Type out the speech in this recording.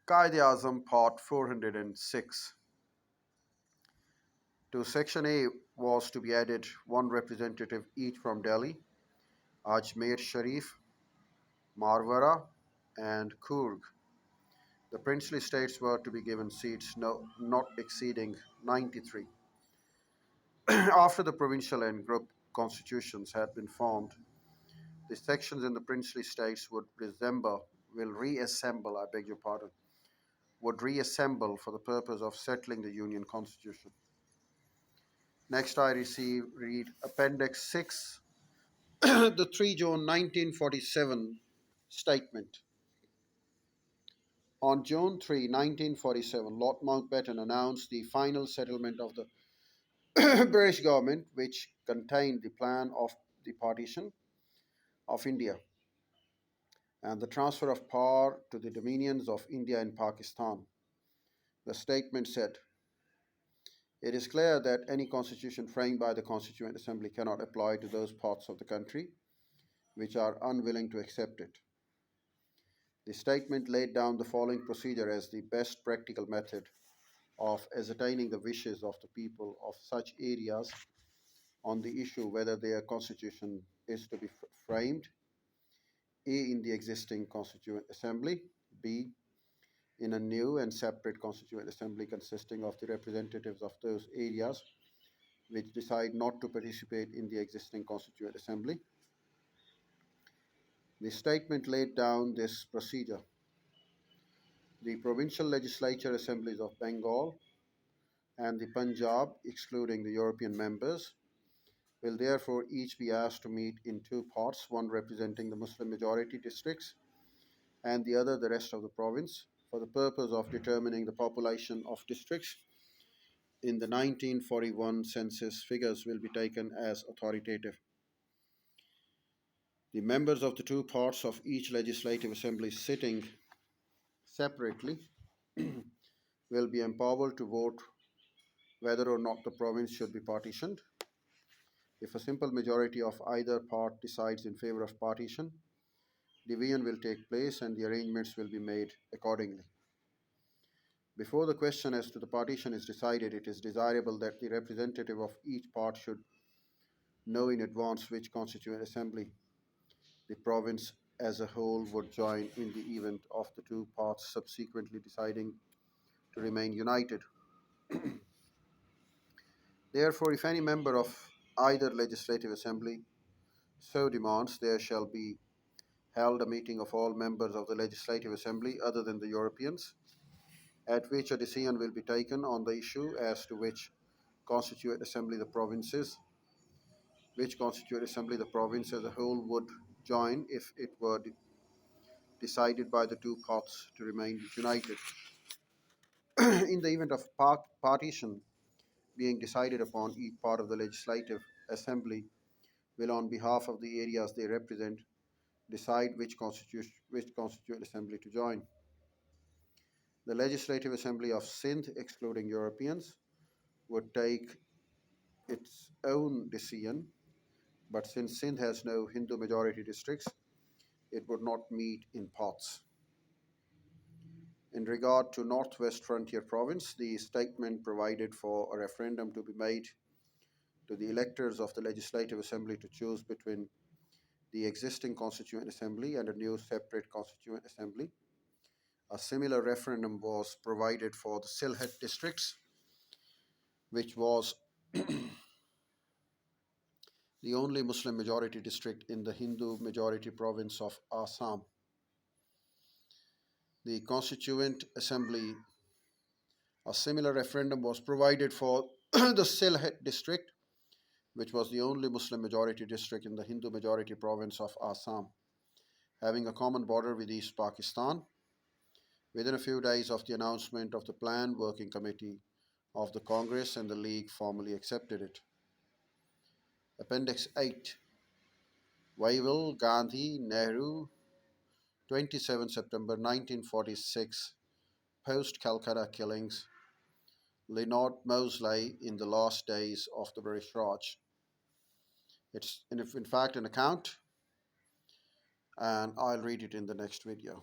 Quaid Azam Part 406. To Section A was to be added one representative each from Delhi, Ajmer Sharif, Marwara, and Coorg. The princely states were to be given seats not exceeding 93. After the provincial and group constitutions had been formed, the sections in the princely states will reassemble, I beg your pardon, would reassemble for the purpose of settling the Union Constitution. Next, read Appendix 6, the 3 June 1947 statement. On June 3, 1947, Lord Mountbatten announced the final settlement of the British government, which contained the plan of the partition of India and the transfer of power to the dominions of India and Pakistan. The statement said, "It is clear that any constitution framed by the Constituent Assembly cannot apply to those parts of the country which are unwilling to accept it. The statement laid down the following procedure as the best practical method of ascertaining the wishes of the people of such areas on the issue whether their constitution is to be framed, A, in the existing Constituent Assembly, B, in a new and separate Constituent Assembly consisting of the representatives of those areas which decide not to participate in the existing Constituent Assembly." The statement laid down this procedure. The provincial legislature assemblies of Bengal and the Punjab, excluding the European members, will therefore each be asked to meet in two parts, one representing the Muslim majority districts and the other the rest of the province, for the purpose of determining the population of districts in the 1941 census. Figures will be taken as authoritative. The members of the two parts of each legislative assembly sitting separately will be empowered to vote whether or not the province should be partitioned. If a simple majority of either part decides in favor of partition, division will take place and the arrangements will be made accordingly. Before the question as to the partition is decided, it is desirable that the representative of each part should know in advance which Constituent Assembly the province as a whole would join in the event of the two parts subsequently deciding to remain united. Therefore, if any member of either legislative assembly so demands, there shall be held a meeting of all members of the legislative assembly other than the Europeans, at which a decision will be taken on the issue as to which constituent assembly the province as a whole would join if it were decided by the two parts to remain united. In the event of partition being decided upon, each part of the legislative assembly will, on behalf of the areas they represent, decide which constituent assembly to join. The Legislative Assembly of Sindh, excluding Europeans, would take its own decision, but since Sindh has no Hindu majority districts, it would not meet in parts. In regard to Northwest Frontier Province, the statement provided for a referendum to be made to the electors of the Legislative Assembly to choose between the existing Constituent Assembly and a new separate Constituent Assembly. A similar referendum was provided for the Sylhet districts, which was the only Muslim majority district in the Hindu majority province of Assam. The Constituent Assembly, a similar referendum was provided for the Sylhet district, which was the only Muslim majority district in the Hindu majority province of Assam, having a common border with East Pakistan. Within a few days of the announcement of the plan, Working Committee of the Congress and the League formally accepted it. Appendix 8. Waivel, Gandhi, Nehru, 27 September 1946, post-Calcutta killings, Leonard Mosley in the last days of the British Raj. It's in fact an account, and I'll read it in the next video.